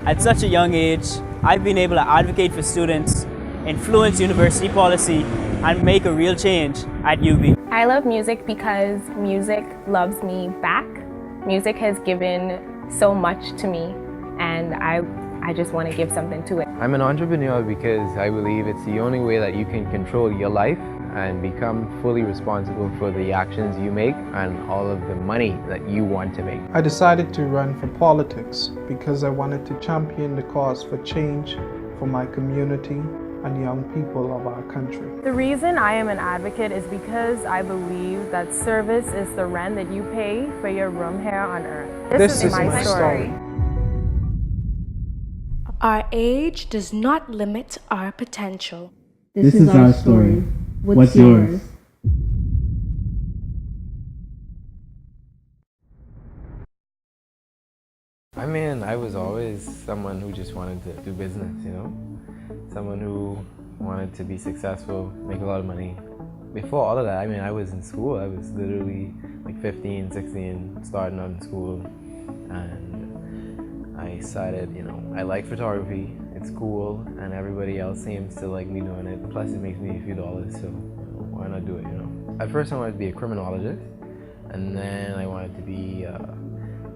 At such a young age, I've been able to advocate for students, influence university policy, and make a real change at UB. I love music because music loves me back. Music has given so much to me, and I just want to give something to it. I'm an entrepreneur because I believe it's the only way that you can control your life and become fully responsible for the actions you make and all of the money that you want to make. I decided to run for politics because I wanted to champion the cause for change for my community and young people of our country. The reason I am an advocate is because I believe that service is the rent that you pay for your room here on earth. This is my story. Our age does not limit our potential. This is our story. What's yours? I mean, I was always someone who just wanted to do business, you know? Someone who wanted to be successful, make a lot of money. Before all of that, I mean, I was in school. I was literally like 15, 16, starting out in school. And I decided, you know, I like photography. It's cool, and everybody else seems to like me doing it. Plus, it makes me a few dollars, so why not do it, you know? At first, I wanted to be a criminologist, and then I wanted to be,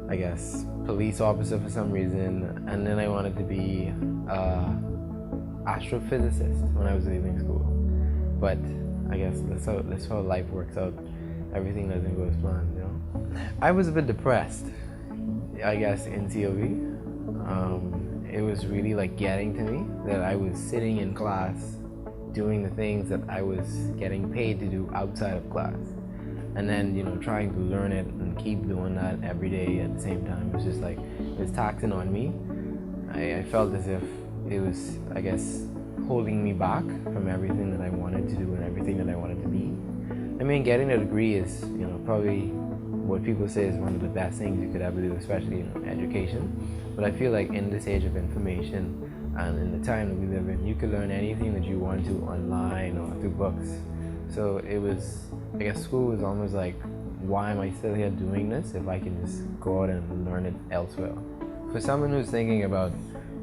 I guess, police officer for some reason, and then I wanted to be astrophysicist when I was leaving school. But I guess that's how life works out. Everything doesn't go as planned, you know? I was a bit depressed, I guess, in COV. It was really like getting to me that I was sitting in class doing the things that I was getting paid to do outside of class. And then, you know, trying to learn it and keep doing that every day at the same time. It was just like, it was taxing on me. I felt as if it was, I guess, holding me back from everything that I wanted to do and everything that I wanted to be. I mean, getting a degree is, you know, probably what people say is one of the best things you could ever do, especially in education. But I feel like in this age of information and in the time that we live in, you could learn anything that you want to online or through books. So it was, I guess school was almost like, why am I still here doing this if I can just go out and learn it elsewhere? For someone who's thinking about,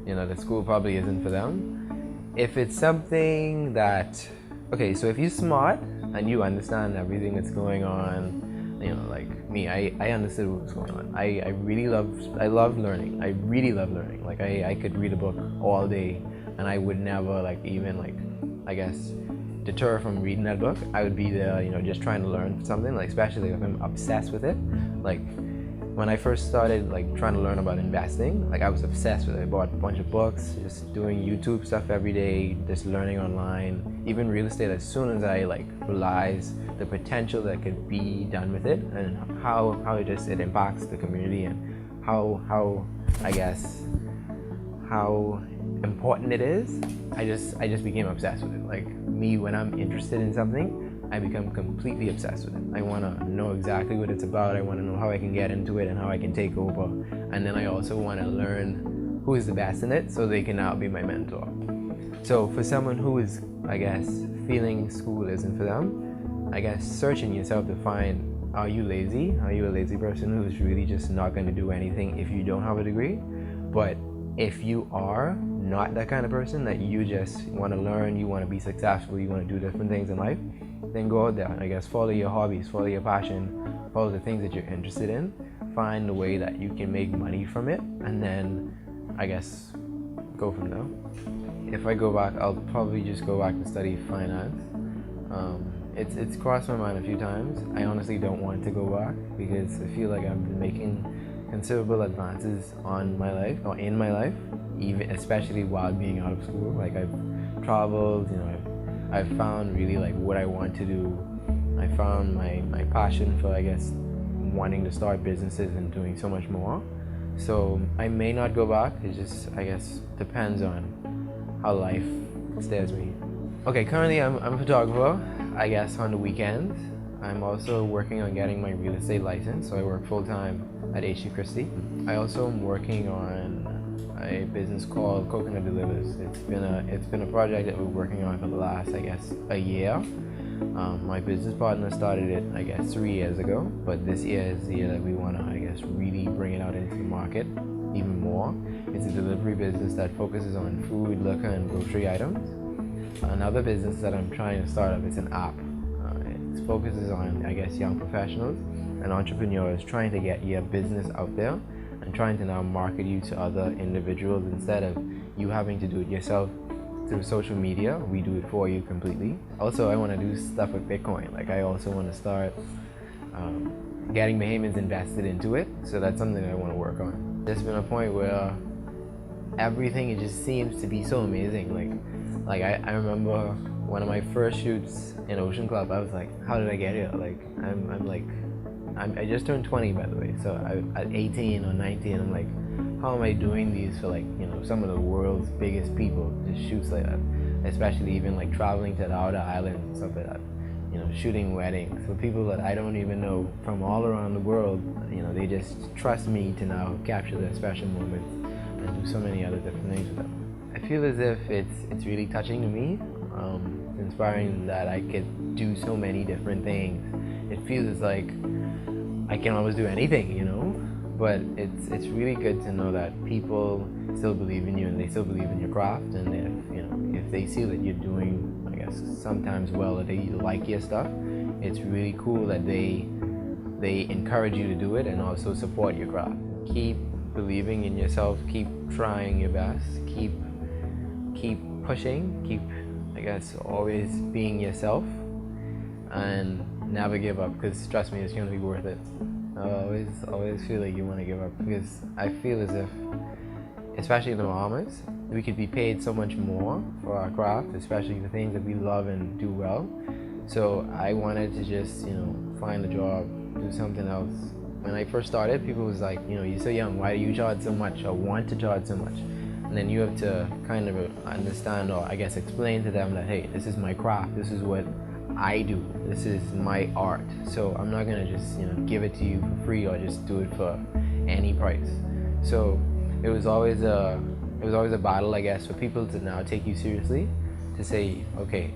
you know, that school probably isn't for them, if it's something that, okay, so if you're smart and you understand everything that's going on, you know, like me, I understood what was going on. I love learning. I really love learning. Like I could read a book all day and I would never like even like, I guess, deter from reading that book. I would be there, you know, just trying to learn something, like especially if I'm obsessed with it. Like when I first started like trying to learn about investing, like I was obsessed with it. I bought a bunch of books, just doing YouTube stuff every day, just learning online, even real estate. As soon as I like realized the potential that could be done with it and how it impacts the community and how I guess how important it is, I just became obsessed with it. Like me, when I'm interested in something, I become completely obsessed with it. I want to know exactly what it's about. I want to know how I can get into it and how I can take over. And then I also want to learn who is the best in it so they can now be my mentor. So for someone who is, I guess, feeling school isn't for them, I guess searching yourself to find, are you lazy? Are you a lazy person who's really just not going to do anything if you don't have a degree? But if you are not that kind of person, that you just want to learn, you want to be successful, you want to do different things in life, then go out there, I guess, follow your hobbies, follow your passion, follow the things that you're interested in, find a way that you can make money from it, and then, I guess, go from there. If I go back, I'll probably just go back and study finance. It's crossed my mind a few times. I honestly don't want to go back because I feel like I've been making considerable advances on my life, or in my life, even especially while being out of school. Like I've traveled, you know, I've found really like what I want to do. I found my passion for, I guess, wanting to start businesses and doing so much more. So I may not go back. It just, I guess, depends on how life stares me. Okay, currently I'm a photographer, I guess, on the weekends. I'm also working on getting my real estate license, so I work full-time at H.C. Christie. I also am working on a business called Coconut Delivers. It's been a project that we're working on for the last, I guess, a year. My business partner started it, I guess, 3 years ago, but this year is the year that we want to, I guess, really bring it out into the market. even more. It's a delivery business that focuses on food, liquor, and grocery items. Another business that I'm trying to start up is an app. It focuses on, I guess, young professionals and entrepreneurs trying to get your business out there and trying to now market you to other individuals instead of you having to do it yourself through social media. We do it for you completely. Also, I want to do stuff with Bitcoin. Like, I also want to start getting Bahamians invested into it. So that's something I want to work on. There's been a point where everything, it just seems to be so amazing. Like I remember one of my first shoots in Ocean Club. I was like, how did I get here? Like, I just turned 20, by the way. So at 18 or 19, I'm like, how am I doing these for, like, you know, some of the world's biggest people, just shoots like that, especially even like traveling to the outer islands and stuff like that, you know, shooting weddings for people that I don't even know from all around the world. You know, they just trust me to now capture their special moments and do so many other different things with them. I feel as if it's really touching to me, inspiring that I could do so many different things. It feels like I can always do anything, you know, but it's really good to know that people still believe in you and they still believe in your craft, and if they see that you're doing, I guess, sometimes well, or they like your stuff, it's really cool that they encourage you to do it and also support your craft. Keep believing in yourself, keep trying your best, keep pushing, keep, I guess, always being yourself, and never give up, because trust me, it's going to be worth it. I always feel like you want to give up, because I feel as if, especially in the Bahamas, we could be paid so much more for our craft, especially the things that we love and do well. So I wanted to just, you know, find a job, do something else. When I first started, people was like, you know, you're so young, why do you charge so much or want to charge so much? And then you have to kind of understand, or I guess explain to them that, hey, this is my craft, this is what I do, this is my art. So I'm not gonna just, you know, give it to you for free or just do it for any price. So it was always a battle, I guess, for people to now take you seriously, to say, okay,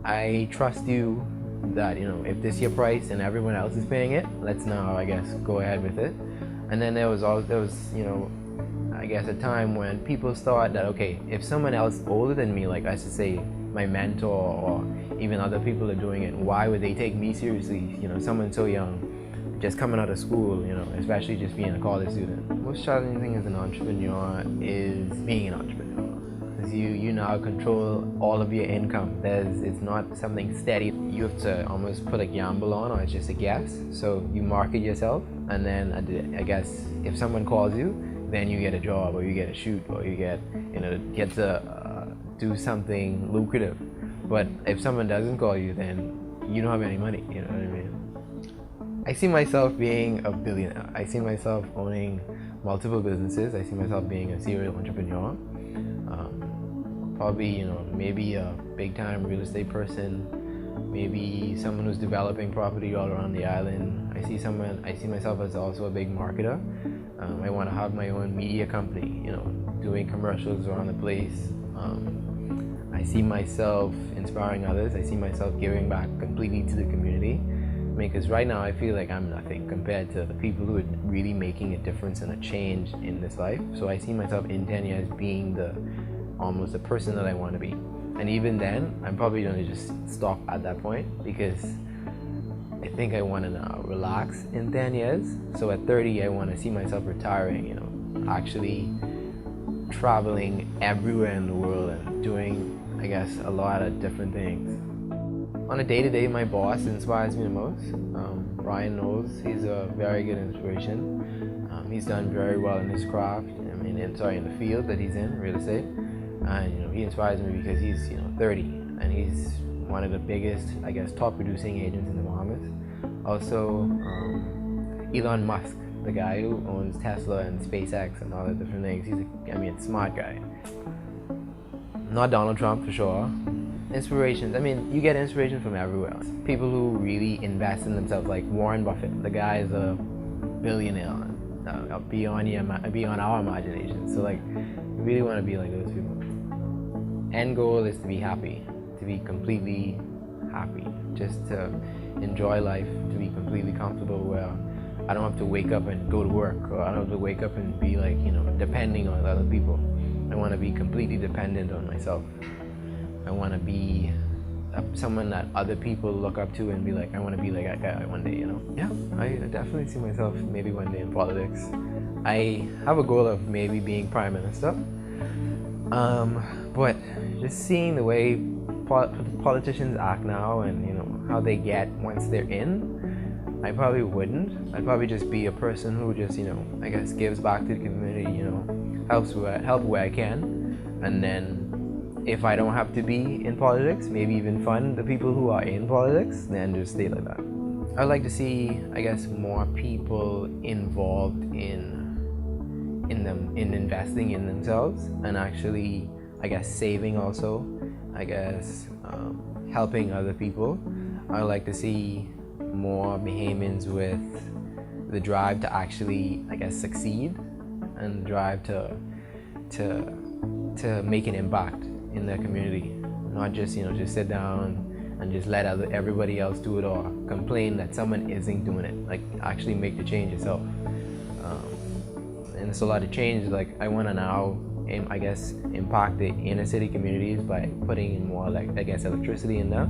I trust you that, you know, if this is your price and everyone else is paying it, let's now, I guess, go ahead with it. And then there was, you know, I guess, a time when people thought that, okay, if someone else older than me, like I should say my mentor or even other people are doing it, why would they take me seriously? You know, someone so young, just coming out of school, you know, especially just being a college student. Most challenging thing as an entrepreneur is being an entrepreneur. Because you now control all of your income. It's not something steady. You have to almost put a gamble on, or it's just a guess. So you market yourself, and then I guess if someone calls you, then you get a job, or you get a shoot, or you get to do something lucrative. But if someone doesn't call you, then you don't have any money, you know what I mean? I see myself being a billionaire. I see myself owning multiple businesses. I see myself being a serial entrepreneur. Probably, you know, maybe a big time real estate person, maybe someone who's developing property all around the island. I see myself as also a big marketer. I want to have my own media company, you know, doing commercials around the place. I see myself inspiring others. I see myself giving back completely to the community. Because right now I feel like I'm nothing compared to the people who are really making a difference and a change in this life. So I see myself in 10 years being almost the person that I want to be. And even then, I'm probably going to just stop at that point, because I think I want to now relax in 10 years. So at 30, I want to see myself retiring, you know, actually traveling everywhere in the world and doing, I guess, a lot of different things. On a day-to-day, my boss inspires me the most. Ryan knows he's a very good inspiration. He's done very well in his craft. In the field that he's in, real estate. And, you know, he inspires me because he's, you know, 30, and he's one of the biggest, I guess, top producing agents in the Bahamas. Also, Elon Musk, the guy who owns Tesla and SpaceX and all the different things. He's a smart guy. Not Donald Trump for sure. Inspirations, you get inspiration from everywhere. People who really invest in themselves, like Warren Buffett. The guy is a billionaire, beyond our imagination. So, like, you really want to be like those people. End goal is to be happy, to be completely happy, just to enjoy life, to be completely comfortable where I don't have to wake up and go to work, or I don't have to wake up and be like, you know, depending on other people. I want to be completely dependent on myself. I want to be someone that other people look up to and be like, I want to be like that guy one day, you know? Yeah, I definitely see myself maybe one day in politics. I have a goal of maybe being prime minister. But just seeing the way politicians act now and, you know, how they get once they're in, I probably wouldn't. I'd probably just be a person who just, you know, I guess gives back to the community, you know, help where I can. And then if I don't have to be in politics, maybe even fund the people who are in politics, then just stay like that. I'd like to see, I guess, more people involved in investing in themselves and actually, I guess, saving also, I guess, helping other people. I'd like to see more Bahamians with the drive to actually, I guess, succeed and drive to make an impact in their community, not just, you know, just sit down and just let everybody else do it or complain that someone isn't doing it. Like, actually make the change yourself. And it's a lot of change. Like, I want to now, I guess, impact the inner city communities by putting in more, like, I guess, electricity in there,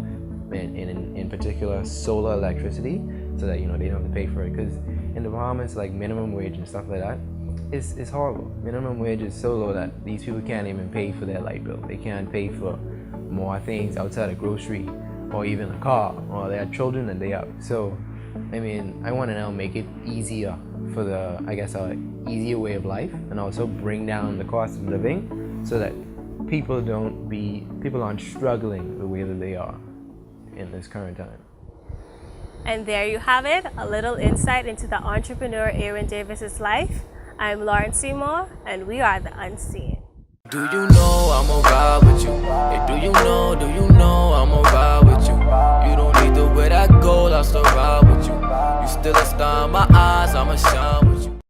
and in particular solar electricity, so that, you know, they don't have to pay for it. Because in the Bahamas, like, minimum wage and stuff like that is horrible. Minimum wage is so low that these people can't even pay for their light bill. They can't pay for more things outside a grocery or even a car, or they have children and they have. So, I mean, I want to now make it easier for the, I guess, easier way of life, and also bring down the cost of living so that people aren't struggling the way that they are in this current time. And there you have it, a little insight into the entrepreneur Aaron Davis's life. I'm Lauren Seymour, and we are The Unseen. Do you know I'm on God with you? Hey, do you know